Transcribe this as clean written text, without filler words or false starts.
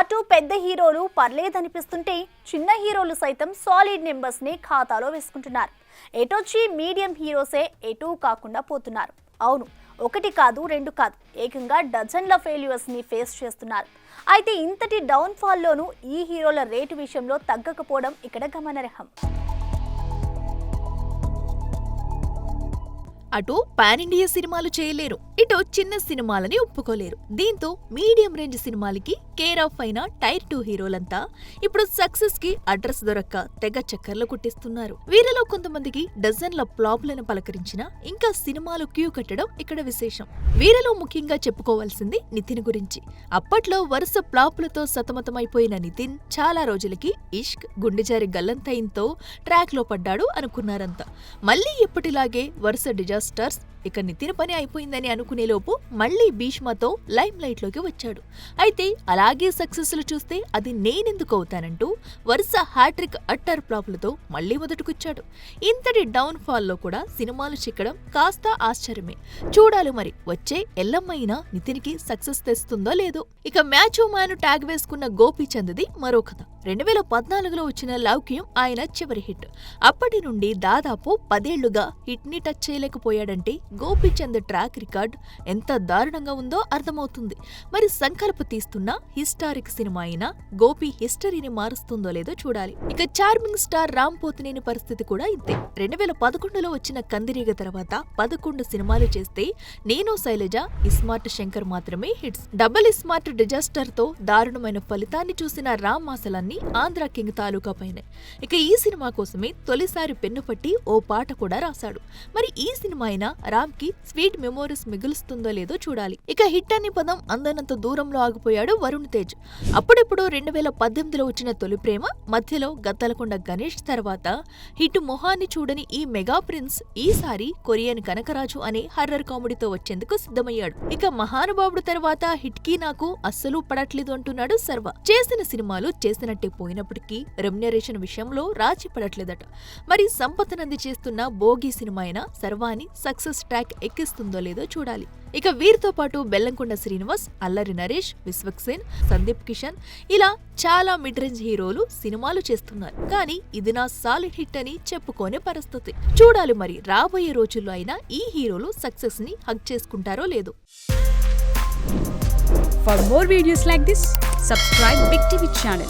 అటు పెద్ద హీరోలు పర్లేదనిపిస్తుంటే చిన్న హీరోలు సైతం సాలిడ్ నెంబర్స్ ని ఖాతాలో వేసుకుంటున్నారు. ఎటొచ్చి మీడియం హీరోసే ఎటూ కాకుండా పోతున్నారు. అవును, ఒకటి కాదు రెండు కాదు, ఏకంగా డజన్ల ఫెయిల్యూర్స్ ని ఫేస్ చేస్తున్నారు. అయితే ఇంతటి డౌన్ ఫాల్ లోనూ ఈ హీరోల రేటు విషయంలో తగ్గకపోవడం ఇక్కడ గమనార్హం. అటు పాన్ ఇండియా సినిమాలు చేయలేరు, ఇటు చిన్న సినిమాలని ఒప్పుకోలేరు. దీంతో మీడియం రేంజ్ సినిమాలకి కేర్ ఆఫ్ అయిన టైర్ 2 హీరోలంతా ఇప్పుడు సక్సెస్ కి అడ్రస్ దొరక్క తెగ చక్కర్లు కొట్టిస్తున్నారు. వీరిలో కొంతమందికి డజన్ల ఫ్లాప్లను పలకరించిన ఇంకా సినిమాలు క్యూ కట్టడం ఇక్కడ విశేషం. వీరిలో ముఖ్యంగా చెప్పుకోవాల్సింది నితిన్ గురించి. అప్పట్లో వరుస ఫ్లాపులతో సతమతమైపోయిన నితిన్ చాలా రోజులకి ఇష్క్, గుండెజారి గల్లంతైన్తో ట్రాక్ లో పడ్డాడు అనుకున్నారంతా. మళ్లీ ఎప్పటిలాగే వరుస డిజాస్టర్స్. ఇక నితిన్ పని అయిపోయిందని అనుకునేలోపు మళ్లీ భీష్మతో లైమ్ లైట్ లోకి వచ్చాడు. అయితే అలాగే సక్సెస్లు చూస్తే అది నేనెందుకు అవుతానంటూ వరుస హ్యాట్రిక్ అట్టర్ ఫ్లాప్లతో మళ్లీ మొదటికొచ్చాడు. ఇంతటి డౌన్ ఫాల్ లో కూడా సినిమాలు చిక్కడం కాస్త ఆశ్చర్యమే. చూడాలి మరి వచ్చే ఎల్లమ్మైనా నితిన్ కి సక్సెస్ తెస్తుందో లేదో. ఇక మ్యాచో మ్యాన్ ట్యాగ్ వేసుకున్న గోపీచంద్ది మరో కథ. 2014లో వచ్చిన లౌక్యం ఆయన చివరి హిట్. అప్పటి నుండి దాదాపు 10 ఏళ్లుగా హిట్ ని టచ్ చేయలేకపోయాడంటే గోపీచంద్ ట్రాక్ రికార్డ్ ఎంత దారుణంగా ఉందో అర్థమవుతుంది. మరి సంకల్ప తీస్తున్న హిస్టారిక్ సినిమా అయినా గోపి హిస్టరీని మారుస్తుందో లేదో చూడాలి. ఇక చార్మింగ్ స్టార్ రామ్ పోతినేని పరిస్థితి కూడా ఇంతే. 2011లో వచ్చిన కందిరీగ తర్వాత 11 సినిమాలు చేస్తే నేను, శైలజ, ఇస్మార్ట్ శంకర్ మాత్రమే హిట్స్. డబుల్ ఇస్మార్ట్ డిజాస్టర్ తో దారుణమైన ఫలితాన్ని చూసిన రామ్ ఆశలన్నీ ఆంధ్ర కింగ్ తాలూకా పైనే. ఇక ఈ సినిమా కోసమే తొలిసారి పెన్ను పట్టి ఓ పాట కూడా రాశాడు. మరి ఈ సినిమా అయినా రామ్ కి స్వీట్ మెమోరీస్ మిగులుస్తుందో లేదో చూడాలి. ఇక హిట్ అనే పదం అందనంత దూరంలో ఆగిపోయాడు వరుణ్ తేజ్. అప్పుడెప్పుడు 2018లో వచ్చిన తొలి ప్రేమ, మధ్యలో గద్దలకొండ గణేష్ తర్వాత హిట్ మొహాన్ని చూడని ఈ మెగా ప్రిన్స్ ఈసారి కొరియన్ కనకరాజు అనే హర్రర్ కామెడీతో వచ్చేందుకు సిద్ధమయ్యాడు. ఇక మహానుభావుడు తర్వాత హిట్ కి నాకు అస్సలు పడట్లేదు అంటున్నాడు శర్వ. చేసిన సినిమాలు చేసినట్టే పోయినప్పటికీ రెమ్యునరేషన్ విషయంలో రాజీ పడట్లేదట. మరి సంపతనంది చేస్తున్న భోగి సినిమా అయినా శర్వాని సక్సెస్ ట్రాక్ ఎక్కిస్తుందో లేదో చూడాలి. ఇక వీరితో పాటు బెల్లంకొండ శ్రీనివాస్, అల్లరి నరేష్, విశ్వక్సేన్, సందీప్ కిషన్ ఇలా చాలా మిడ్ రేంజ్ హీరోలు సినిమాలు చేస్తున్నారు. కానీ ఇది నా సాలిడ్ హిట్ అని చెప్పుకోనే పరిస్థితి. చూడాలి మరి రాబోయే రోజుల్లో అయినా ఈ హీరోలు సక్సెస్ ని హగ్ చేసుకుంటారో లేదో. For more videos like this, subscribe Big TV channel.